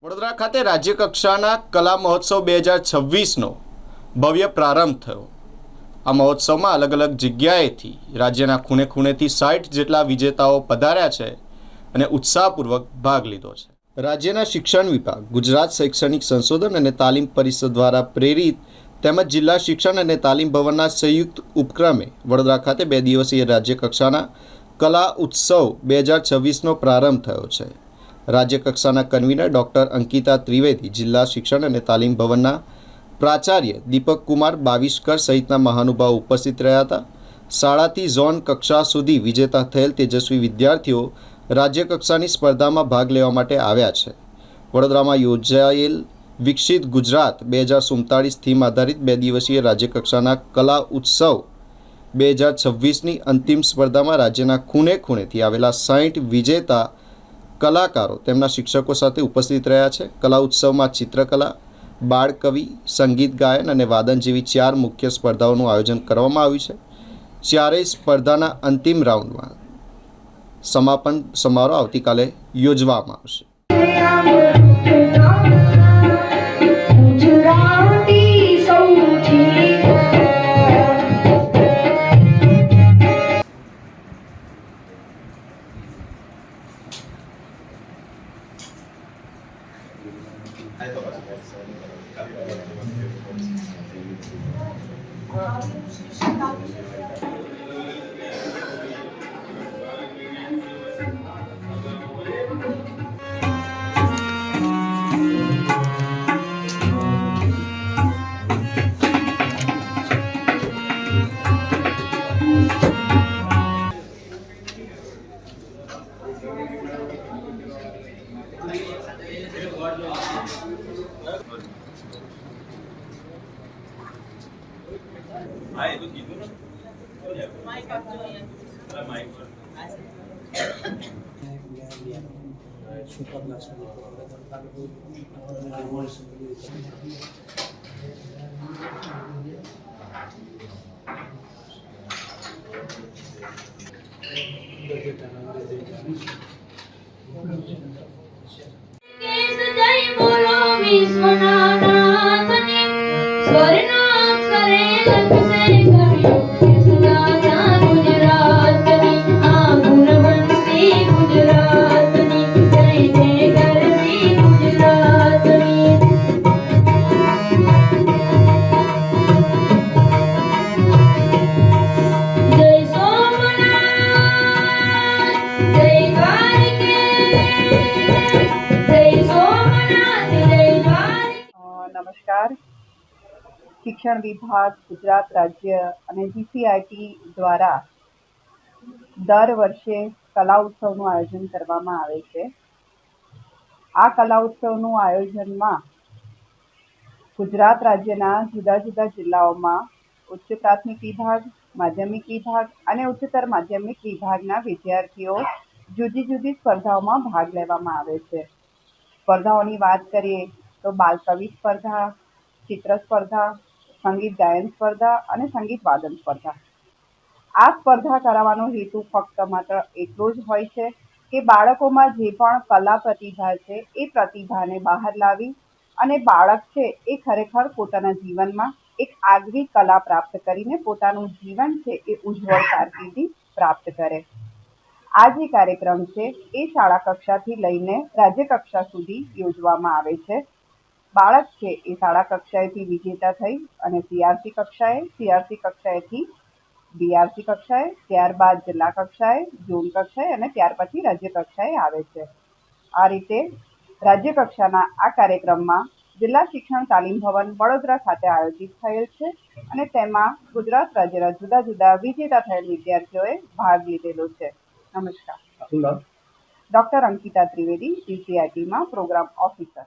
વડોદરા ખાતે રાજ્ય કક્ષાના કલા મહોત્સવ 2026નો ભવ્ય પ્રારંભ થયો। આ મહોત્સવમાં અલગ અલગ જગ્યાએથી રાજ્યના ખૂણે ખૂણેથી 60 જેટલા વિજેતાઓ પધાર્યા છે અને ઉત્સાહપૂર્વક ભાગ લીધો છે। રાજ્યના શિક્ષણ વિભાગ, ગુજરાત શૈક્ષણિક સંશોધન અને તાલીમ પરિષદ દ્વારા પ્રેરિત તેમજ જિલ્લા શિક્ષણ અને તાલીમ ભવનના સંયુક્ત ઉપક્રમે વડોદરા ખાતે 2 દિવસીય રાજ્ય કક્ષાના કલા ઉત્સવ 2026નો પ્રારંભ થયો છે। राज्य कक्षाना कन्वीनर डॉक्टर अंकिता त्रिवेदी, जिला शिक्षण और तालीम भवनना प्राचार्य दीपक कुमार बाविस्कर सहितना महानुभाव उपस्थित रह्या हता। शाळाथी झोन कक्षा सुधी विजेता थयेल तेजस्वी विद्यार्थीओ राज्य कक्षानी स्पर्धामां भाग लेवा माटे आव्या छे। वडोदरामां योजायेल विकसित गुजरात 2047 थीम आधारित 2 दिवसीय राज्य कक्षाना कला उत्सव 2026 अंतिम स्पर्धामां राज्यना खूणे खूणेथी आवेला 60 विजेता कलाकारों तेमना शिक्षकों साथे उपस्थित रह्या छे। कला उत्सव में चित्रकला, बाळ कवि, संगीत गायन और वादन जेवी 4 मुख्य स्पर्धाओं आयोजन करवामां आव्युं छे। चारेय स्पर्धाना अंतिम राउंड में समापन समारोह आवतीकाले योजवामां आवशे। नमस्कार। शिक्षण विभाग गुजरात राज्य અને GCIRT द्वारा दर वर्षे कला उत्सवનું આયોજન કરવામાં આવે છે। આ કલા ઉત્સવનું આયોજનમાં ગુજરાત રાજ્યના જુદા જુદા જિલ્લાઓમાં ઉચ્ચ પ્રાથમિક વિભાગ, માધ્યમિક વિભાગ અને ઉચ્ચતર માધ્યમિક વિભાગના વિદ્યાર્થીઓ જુદી જુદી સ્પર્ધાઓમાં ભાગ લેવામાં આવે છે। સ્પર્ધાઓની વાત કરીએ તો બાળ કવિ સ્પર્ધા, चित्र स्पर्धा, संगीत गायन स्पर्धा और संगीत वादन स्पर्धा। आ स्पर्धा करावानो हेतु फक्त मात्र एटलो ज होय छे के बाळकोमां जे पण कला प्रतिभा छे ए प्रतिभाने बहार लावी अने बाळक छे ए खरेखर पोताना जीवनमां एक आगवी कला प्राप्त करीने पोतानुं जीवन छे ए उज्जवल कारकिर्दी प्राप्त करे। आ जे कार्यक्रम छे ए शाळा कक्षाथी लईने राज्य कक्षा सुधी योजवामां आवे छे। बाळक छे ए शाळा कक्षाएथी विजेता थई अने CRC कक्षाएथी BRC कक्षाए, त्यारबाद जिल्ला कक्षाए, झोन कक्षाए अने त्यार पछी राज्य कक्षाए आवे छे। आ रीते राज्य कक्षाना आ कार्यक्रममां जिल्ला शिक्षण तालीम भवन वडोदरा खाते आयोजित थयेल छे अने तेमां गुजरात राज्यना जुदा जुदा विजेता थयेल विद्यार्थीओए भाग लीधेलो छे। नमस्कार। डॉक्टर अंकिता त्रिवेदी, GCIRT मां प्रोग्राम ऑफिसर।